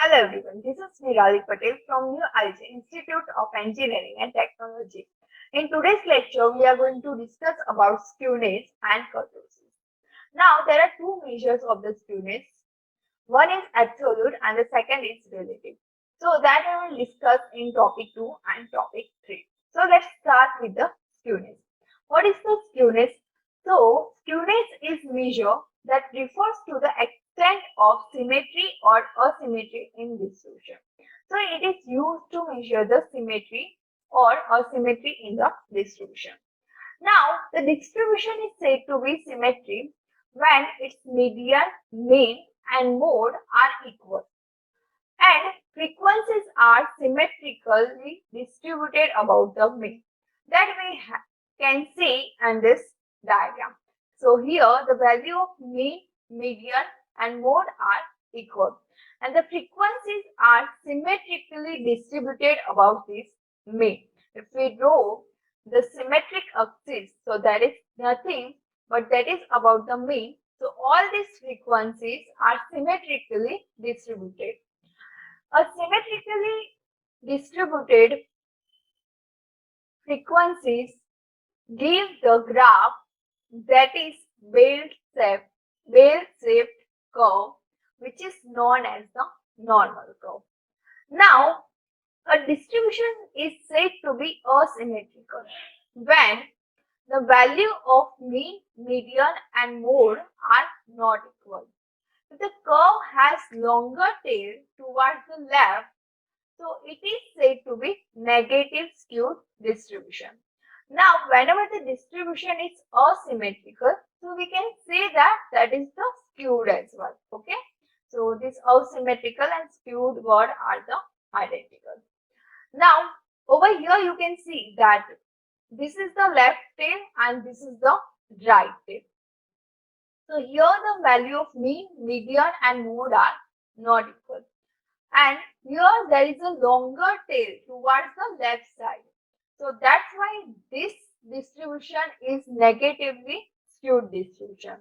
Hello everyone, this is Nirali Patel from New Alge Institute of Engineering and Technology. In today's lecture, we are going to discuss about skewness and kurtosis. Now, there are two measures of the skewness. One is absolute and the second is relative. So that I will discuss in topic 2 and topic 3. So let's start with the skewness. What is the skewness? So skewness is measure that refers to the extent of symmetry or asymmetry in distribution. So it is used to measure the symmetry or asymmetry in the distribution. Now, the distribution is said to be symmetry when its median, mean, and mode are equal, and frequencies are symmetrically distributed about the mean. That we can see in this diagram. So here the value of mean, median, and mode are equal, and the frequencies are symmetrically distributed about this mean. If we draw the symmetric axis, so that is nothing but that is about the mean. So all these frequencies are symmetrically distributed. A symmetrically distributed frequencies give the graph that is bell-shaped curve, which is known as the normal curve. Now, a distribution is said to be asymmetrical when the value of mean, median, and mode are not equal. If the curve has longer tail towards the left, so it is said to be negative skewed distribution. Now, whenever the distribution is asymmetrical, so we can say that is the skewed as well. Okay. So this asymmetrical and skewed word are the identical. Now, over here you can see that this is the left tail and this is the right tail. So here the value of mean, median, and mode are not equal. And here there is a longer tail towards the left side. So that's why this distribution is negatively skewed distribution.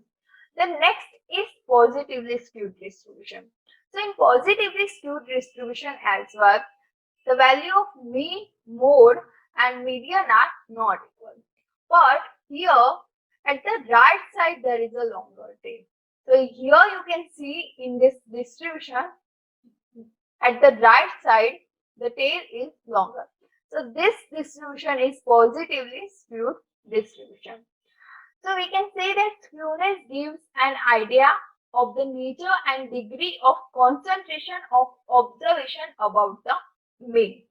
The next is positively skewed distribution. So in positively skewed distribution as well, the value of mean, mode, and median are not equal. But here at the right side there is a longer tail. So here you can see in this distribution at the right side the tail is longer. So this distribution is positively skewed distribution. So we can say that skewness gives an idea of the nature and degree of concentration of observation about the mean.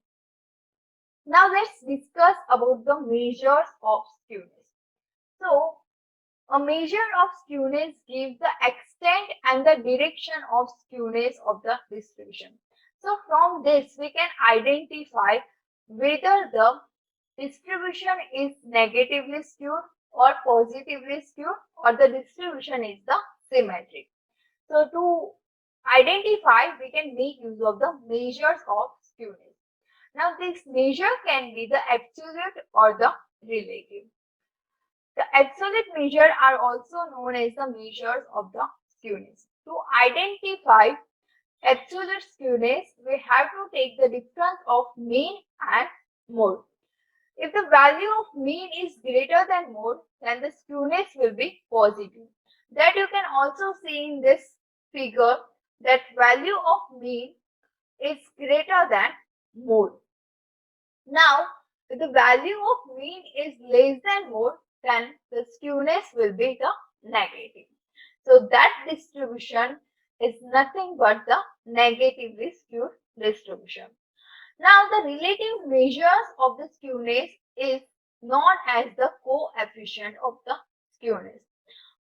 Now let's discuss about the measures of skewness. So a measure of skewness gives the extent and the direction of skewness of the distribution. So from this we can identify whether the distribution is negatively skewed or positively skewed, or the distribution is the symmetric. So to identify, we can make use of the measures of skewness. Now this measure can be the absolute or the relative. The absolute measure are also known as the measures of the skewness. To identify absolute skewness, we have to take the difference of mean and mode. If the value of mean is greater than mode, then the skewness will be positive. That you can also see in this figure, that value of mean is greater than mode. Now, if the value of mean is less than mode, then the skewness will be the negative. So that distribution is nothing but the negatively skewed distribution. Now the relative measures of the skewness is known as the coefficient of the skewness.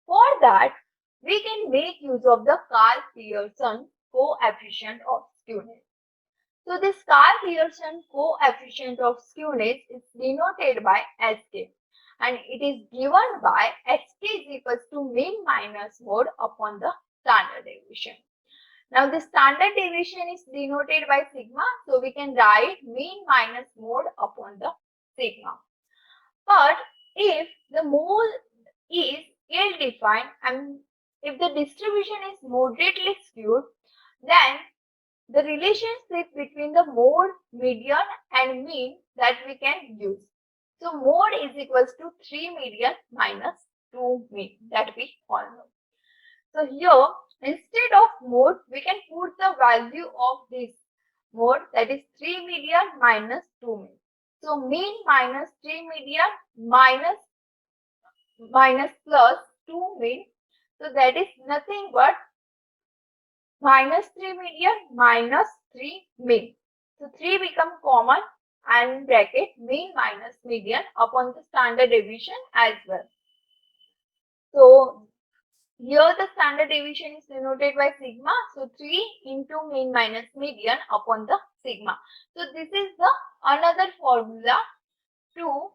For that, we can make use of the Karl-Pearson coefficient of skewness. So this Karl-Pearson coefficient of skewness is denoted by Sk, and it is given by Sk is equals to mean minus mode upon the standard deviation. Now the standard deviation is denoted by sigma, so we can write mean minus mode upon the sigma. But if the mode is ill-defined and if the distribution is moderately skewed, then the relationship between the mode, median and mean that we can use. So mode is equals to 3 median minus 2 mean that we all know. So here instead of mode we can put the value of this mode, that is 3 median minus 2 mean. So mean minus 3 median minus plus 2 mean. So that is nothing but minus 3 median minus 3 mean. So 3 become common and bracket mean minus median upon the standard deviation as well. So here the standard deviation is denoted by sigma. So 3 into mean minus median upon the sigma. So this is the another formula to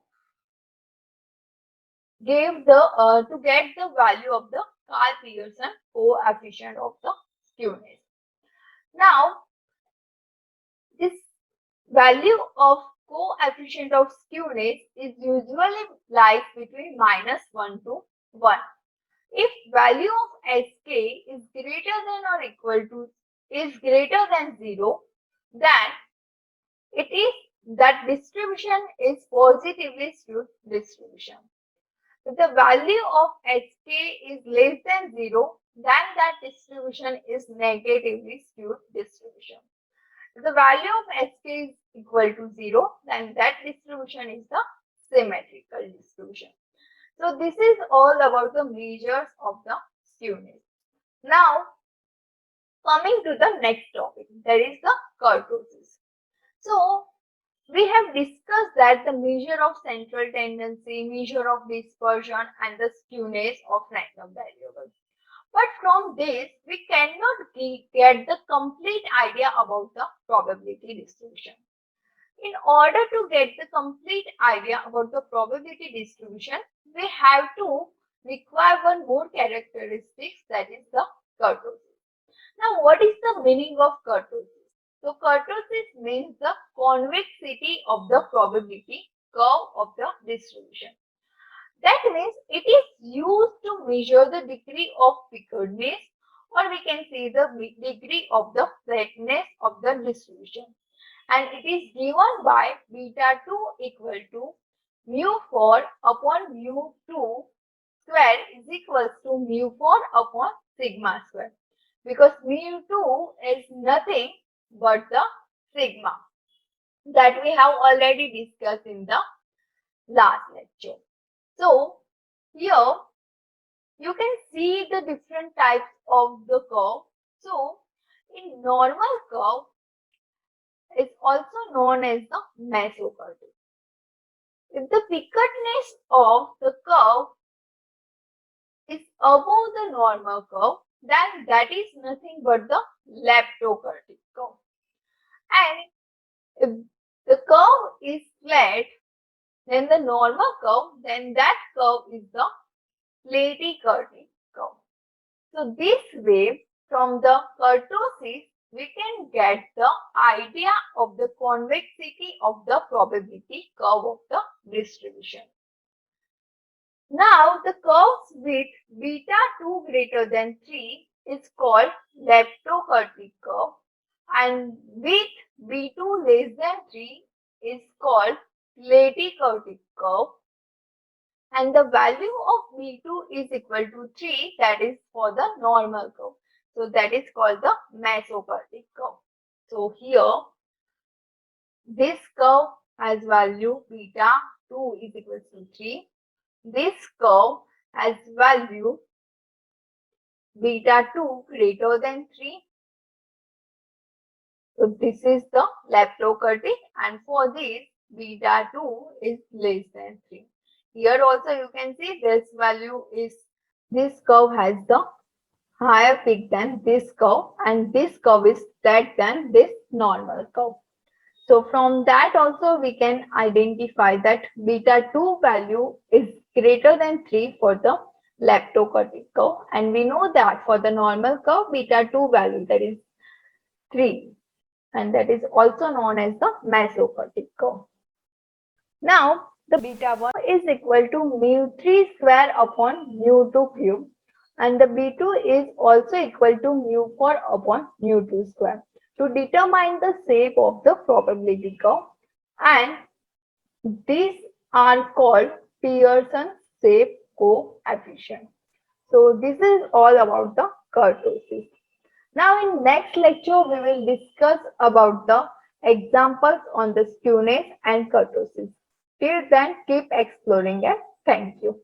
give the to get the value of the Karl-Pearson coefficient of the skewness. Now this value of coefficient of skewness is usually lies between -1 to 1. If value of Sk is greater than or equal to is greater than 0, then it is that distribution is positively skewed distribution. If the value of Sk is less than 0, then that distribution is negatively skewed distribution. If the value of Sk is equal to 0, then that distribution is the symmetrical distribution. So this is all about the measures of the skewness. Now coming to the next topic, that is the kurtosis. So we have discussed that the measure of central tendency, measure of dispersion and the skewness of random variables. But from this, we cannot get the complete idea about the probability distribution. In order to get the complete idea about the probability distribution, we have to require one more characteristic, that is the kurtosis. Now, what is the meaning of kurtosis? So, kurtosis means the convexity of the probability curve of the distribution. That means it is used to measure the degree of wickedness, or we can say the degree of the flatness of the distribution. And it is given by beta 2 equal to mu4 upon mu2 square is equals to mu4 upon sigma square. Because mu2 is nothing but the sigma that we have already discussed in the last lecture. So here you can see the different types of the curve. So in normal curve is also known as the mesocurve. If the wickedness of the curve is above the normal curve, then that is nothing but the leptocurve curve. And if the curve is flat, then the normal curve, then that curve is the platycurve curve. So this way, from the kurtosis, we can get the idea of the convexity of the probability curve of the distribution. Now, the curves with beta 2 greater than 3 is called leptocurve curve, and with b2 less than 3 is called platycurve curve, and the value of b2 is equal to 3, that is for the normal curve. So that is called the mesocurve curve. So here this curve has value beta 2 is equal to 3. This curve has value beta 2 greater than 3. So this is the leptocurve, and for this beta 2 is less than 3. Here also you can see this value is, this curve has the higher peak than this curve, and this curve is flat than this normal curve. So from that also we can identify that beta 2 value is greater than 3 for the leptocurve curve, and we know that for the normal curve beta 2 value, that is 3, and that is also known as the mesocurve curve. Now the beta 1 is equal to mu3 square upon mu2 cube, and the b2 is also equal to mu4 upon mu2 square. to determine the shape of the probability curve, and these are called Pearson shape coefficient. So this is all about the kurtosis. Now in next lecture we will discuss about the examples on the skewness and kurtosis. Till then keep exploring and thank you.